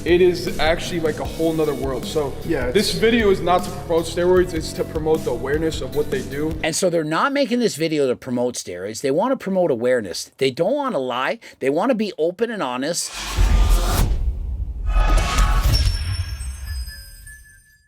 it is actually like a whole nother world. So yeah, this video is not to promote steroids, it's to promote the awareness of what they do. And so they're not making this video to promote steroids. They want to promote awareness. They don't want to lie. They want to be open and honest.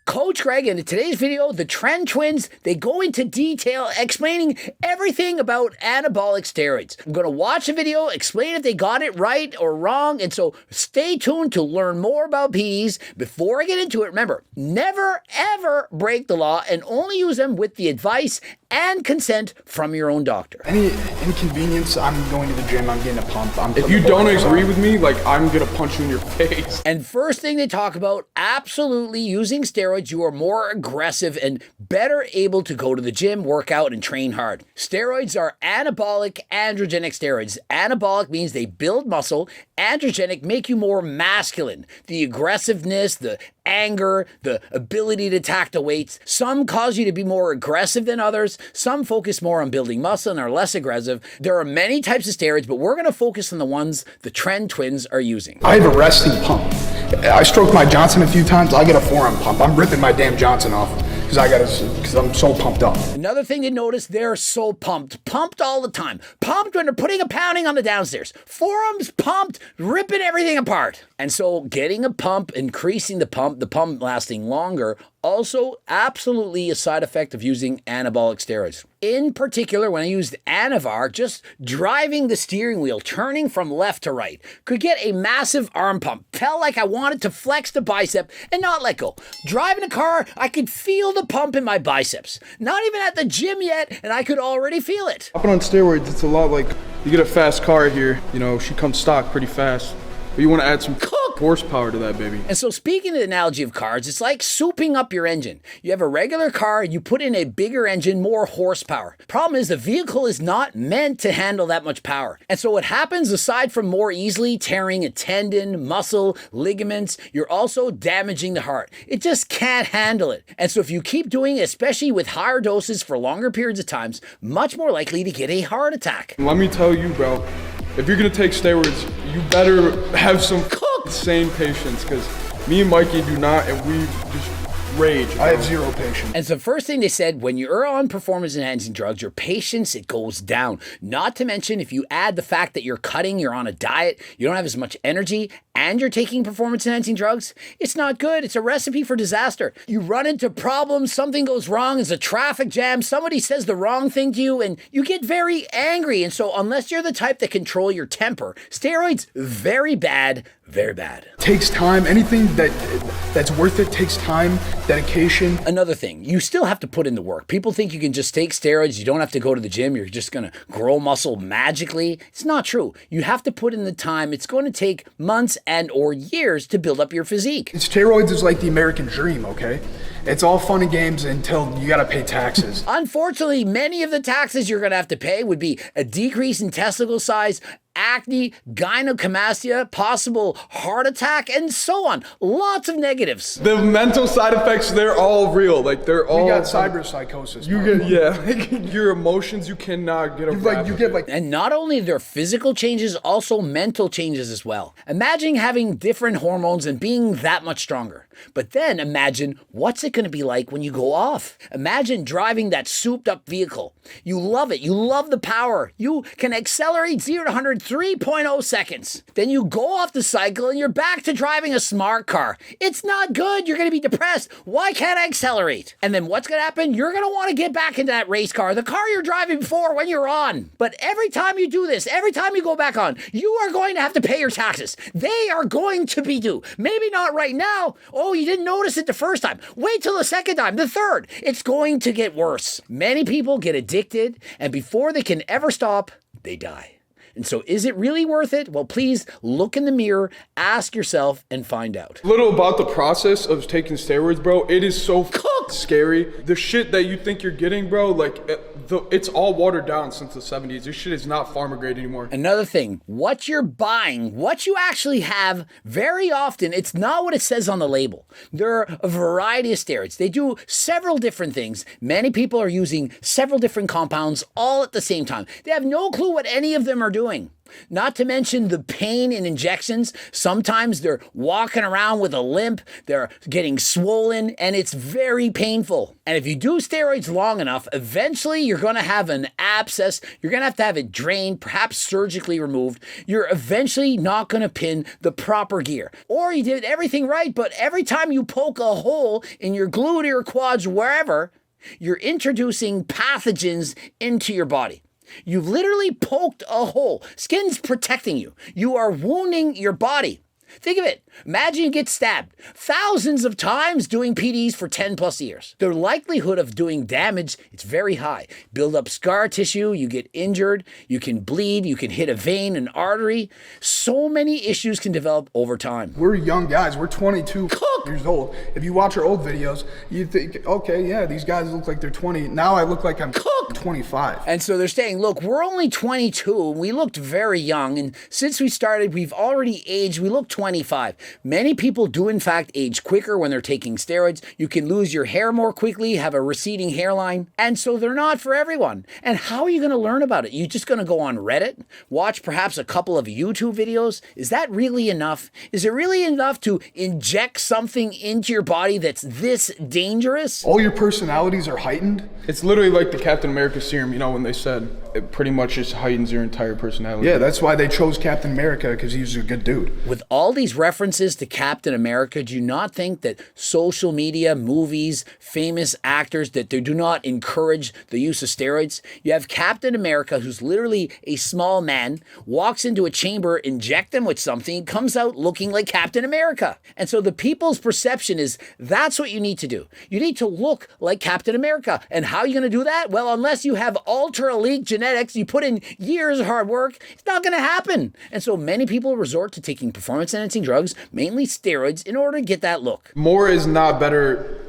Coach Greg, in today's video, the Tren twins, they go into detail explaining everything about anabolic steroids. I'm going to watch the video, explain if they got it right or wrong, and so stay tuned to learn more about PEDs. Before I get into it, remember, never ever break the law and only use them with the advice and consent from your own doctor. Any inconvenience, I'm going to the gym, I'm getting a pump. If you don't agree with me, like, I'm gonna punch you in your face. And first thing they talk about, absolutely using steroids, you are more aggressive and better able to go to the gym, work out, and train hard. Steroids are anabolic androgenic steroids. Anabolic means they build muscle. Androgenic make you more masculine. The aggressiveness, the anger, the ability to attack the weights. Some cause you to be more aggressive than others. Some focus more on building muscle and are less aggressive. There are many types of steroids, but we're going to focus on the ones the Tren twins are using. I have a resting pump. I stroked my Johnson a few times. I get a forearm pump. I'm ripping my damn Johnson off because I'm so pumped up. Another thing to notice, they're so pumped all the time. Pumped when they're putting a pounding on the downstairs. Forearms pumped, ripping everything apart. And so getting a pump, increasing the pump lasting longer, also absolutely a side effect of using anabolic steroids. In particular, when I used Anavar, just driving the steering wheel, turning from left to right, could get a massive arm pump. Felt like I wanted to flex the bicep and not let go. Driving a car, I could feel the pump in my biceps. Not even at the gym yet, and I could already feel it. Hopping on steroids, it's a lot like, you get a fast car here, you know, she comes stock pretty fast. But you want to add some horsepower to that baby. And so speaking of the analogy of cars, it's like souping up your engine. You have a regular car, you put in a bigger engine, more horsepower. Problem is the vehicle is not meant to handle that much power. And so what happens, aside from more easily tearing a tendon, muscle, ligaments, you're also damaging the heart. It just can't handle it. And so if you keep doing it, especially with higher doses for longer periods of times, much more likely to get a heart attack. Let me tell you, bro, if you're gonna take steroids, you better have some insane patience, because me and Mikey do not, and we just rage. I have zero patience. And so first thing they said, when you're on performance enhancing drugs, your patience, it goes down. Not to mention, if you add the fact that you're cutting, you're on a diet, you don't have as much energy, and you're taking performance enhancing drugs, it's not good. It's a recipe for disaster. You run into problems, something goes wrong, there's a traffic jam, somebody says the wrong thing to you, and you get very angry. And so unless you're the type that control your temper, steroids, very bad, very bad. Takes time. Anything that's worth it takes time, dedication. Another thing, you still have to put in the work. People think you can just take steroids, you don't have to go to the gym, you're just gonna grow muscle magically. It's not true. You have to put in the time. It's going to take months and or years to build up your physique. Steroids is like the American dream, okay? It's all fun and games until you gotta pay taxes. Unfortunately, many of the taxes you're gonna have to pay would be a decrease in testicle size, acne, gynecomastia, possible heart attack, and so on. Lots of negatives. The mental side effects, they're all real. Like, they're all... You got cyberpsychosis. You get, yeah, like, your emotions, you cannot get a And not only their physical changes, also mental changes as well. Imagine having different hormones and being that much stronger. But then imagine, what's it gonna be like when you go off? Imagine driving that souped up vehicle. You love it, you love the power. You can accelerate 0 to 100 3.0 seconds. Then you go off the cycle and you're back to driving a smart car. It's not good. You're going to be depressed. Why can't I accelerate? And then what's going to happen? You're going to want to get back into that race car, the car you're driving before when you're on. But every time you do this, every time you go back on, you are going to have to pay your taxes. They are going to be due. Maybe not right now. Oh, you didn't notice it the first time. Wait till the second time, the third. It's going to get worse. Many people get addicted, and before they can ever stop, they die. And so is it really worth it? Well, please look in the mirror, ask yourself, and find out. A little about the process of taking steroids, bro. It is so scary. The shit that you think you're getting, bro, like, it's all watered down since the 70s. This shit is not pharma grade anymore. Another thing, what you're buying, what you actually have, very often, it's not what it says on the label. There are a variety of steroids. They do several different things. Many people are using several different compounds all at the same time. They have no clue what any of them are doing. Not to mention the pain in injections. Sometimes they're walking around with a limp, they're getting swollen, and it's very painful. And if you do steroids long enough, eventually you're going to have an abscess. You're going to have it drained, perhaps surgically removed. You're eventually not going to pin the proper gear. Or you did everything right, but every time you poke a hole in your glute or your quads, wherever, you're introducing pathogens into your body. You've literally poked a hole. Skin's protecting you. You are wounding your body. Think of it. Imagine you get stabbed thousands of times doing PDs for 10 plus years. The likelihood of doing damage, it's very high. Build up scar tissue, you get injured, you can bleed, you can hit a vein, an artery. So many issues can develop over time. We're young guys. We're 22 years old. If you watch our old videos, you think, okay, yeah, these guys look like they're 20. Now I look like I'm 25. And so they're saying, look, we're only 22 and we looked very young. And since we started, we've already aged. We look 25. Many people do in fact age quicker when they're taking steroids. You can lose your hair more quickly, have a receding hairline. And so they're not for everyone. And how are you going to learn about it? You just going to go on Reddit, watch perhaps a couple of YouTube videos? Is that really enough? Is it really enough to inject something into your body that's this dangerous? All your personalities are heightened. It's literally like the Captain America serum, you know, when they said it pretty much just heightens your entire personality. Yeah, that's why they chose Captain America, because he was a good dude. With all these references to Captain America, do you not think that social media, movies, famous actors, that they do not encourage the use of steroids? You have Captain America, who's literally a small man, walks into a chamber, inject them with something, comes out looking like Captain America. And so the people's perception is that's what you need to do. You need to look like Captain America. And how are you going to do that? Well, unless you have ultra elite genetics, you put in years of hard work, it's not going to happen. And so many people resort to taking performance-enhancing drugs, mainly steroids, in order to get that look. More is not better.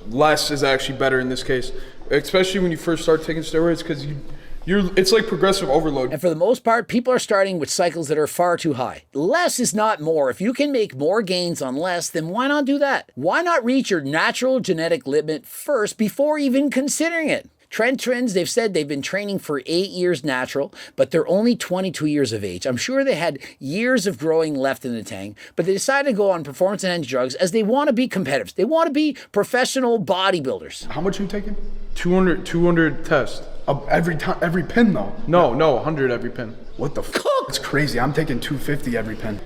Less is actually better in this case, especially when you first start taking steroids, because it's like progressive overload. And for the most part, people are starting with cycles that are far too high. Less is not more. If you can make more gains on less, then why not do that? Why not reach your natural genetic limit first before even considering it? Trends, they've said they've been training for 8 years natural, but they're only 22 years of age. I'm sure they had years of growing left in the tank, but they decided to go on performance-enhancing drugs as they want to be competitive. They want to be professional bodybuilders. How much are you taking? 200 tests. Every pin though? No, 100 every pin. What the f? It's crazy. I'm taking 250 every pin.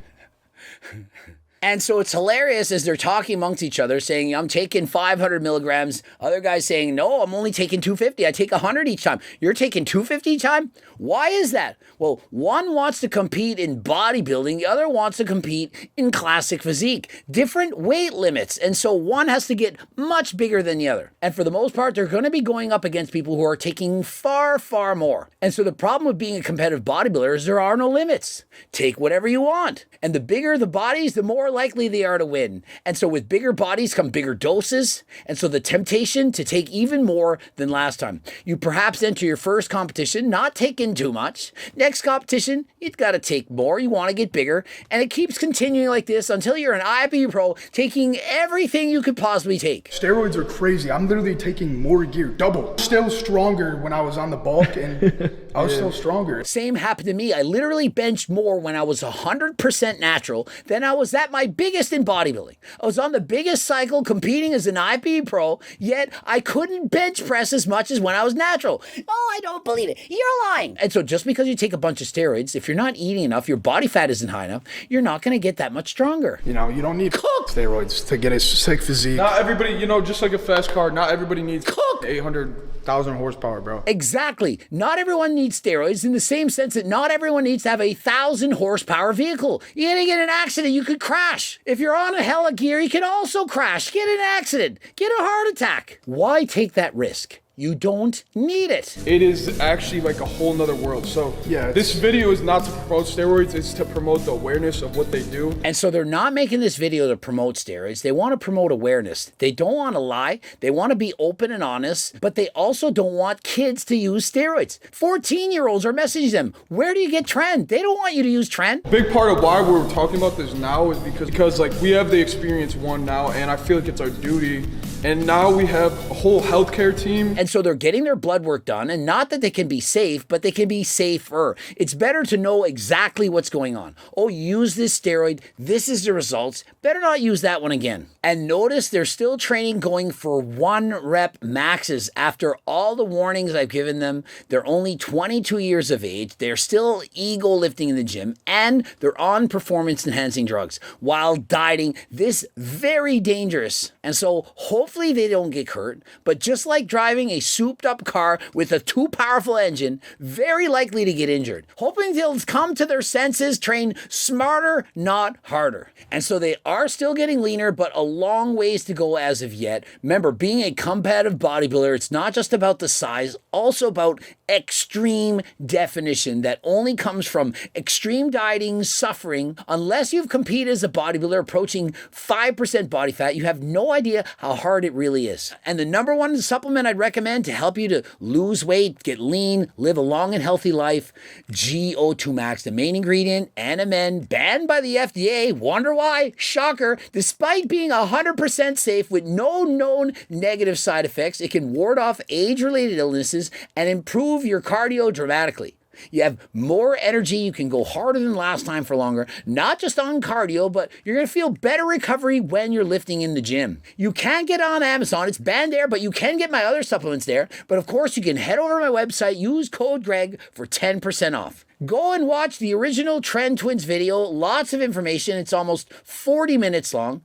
And so it's hilarious as they're talking amongst each other, saying, I'm taking 500 milligrams. Other guys saying, no, I'm only taking 250. I take 100 each time. You're taking 250 each time? Why is that? Well, one wants to compete in bodybuilding. The other wants to compete in classic physique. Different weight limits. And so one has to get much bigger than the other. And for the most part, they're going to be going up against people who are taking far, far more. And so the problem with being a competitive bodybuilder is there are no limits. Take whatever you want. And the bigger the bodies, the more likely they are to win. And so with bigger bodies come bigger doses. And so the temptation to take even more than last time. You perhaps enter your first competition not taking too much. Next competition, you've got to take more. You want to get bigger. And it keeps continuing like this until you're an IFBB pro taking everything you could possibly take. Steroids are crazy. I'm literally taking more gear, double. Still stronger when I was on the bulk, and I was still stronger. Same happened to me. I literally benched more when I was 100% natural than I was at my biggest in bodybuilding. I was on the biggest cycle competing as an IFBB pro, yet I couldn't bench press as much as when I was natural. Oh, I don't believe it. You're lying. And so just because you take a bunch of steroids, if you're not eating enough, your body fat isn't high enough, you're not going to get that much stronger. You know, you don't need steroids to get a sick physique. Not everybody, you know, just like a fast car, not everybody needs 800,000 horsepower, bro. Exactly. Not everyone needs steroids in the same sense that not everyone needs to have 1,000 horsepower vehicle. You're going to get an accident, you could crash. If you're on a hella gear, you can also crash, get an accident, get a heart attack. Why take that risk? You don't need it. It is actually like a whole nother world. So yeah, this video is not to promote steroids, it's to promote the awareness of what they do. And so they're not making this video to promote steroids. They want to promote awareness. They don't want to lie. They want to be open and honest, but they also don't want kids to use steroids. 14-year-olds are messaging them, where do you get Tren? They don't want you to use Tren. Big part of why we're talking about this now is because like we have the experience one now, and I feel like it's our duty And now we have a whole healthcare team. And so they're getting their blood work done, and not that they can be safe, but they can be safer. It's better to know exactly what's going on. Oh, use this steroid. This is the results. Better not use that one again. And notice they're still training going for 1 rep maxes after all the warnings I've given them. They're only 22 years of age. They're still ego lifting in the gym, and they're on performance enhancing drugs while dieting. This very dangerous. And so hopefully they don't get hurt, but just like driving a souped up car with a too powerful engine, very likely to get injured. Hoping they'll come to their senses, train smarter, not harder. And so they are still getting leaner, but a long ways to go as of yet. Remember, being a competitive bodybuilder, it's not just about the size, also about extreme definition that only comes from extreme dieting, suffering. Unless you've competed as a bodybuilder approaching 5% body fat, you have no idea how hard it really is. And the number one supplement I'd recommend to help you to lose weight, get lean, live a long and healthy life, GO2 Max, the main ingredient, NMN, banned by the FDA. Wonder why? Shocker. Despite being 100% safe with no known negative side effects, it can ward off age-related illnesses and improve your cardio dramatically. You have more energy, you can go harder than last time for longer, not just on cardio, but you're going to feel better recovery when you're lifting in the gym. You can get on Amazon, it's banned there, but you can get my other supplements there. But of course, you can head over to my website, use code Greg for 10% off. Go and watch the original Tren Twins video, lots of information, it's almost 40 minutes long.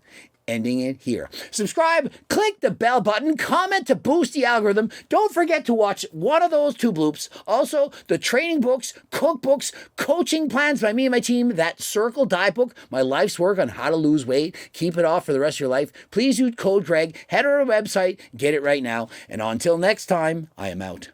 Ending it here. Subscribe, click the bell button, comment to boost the algorithm. Don't forget to watch one of those 2 bloops. Also, the training books, cookbooks, coaching plans by me and my team, that Circle Diet book, my life's work on how to lose weight, keep it off for the rest of your life. Please use code Greg, head to our website, get it right now. And until next time, I am out.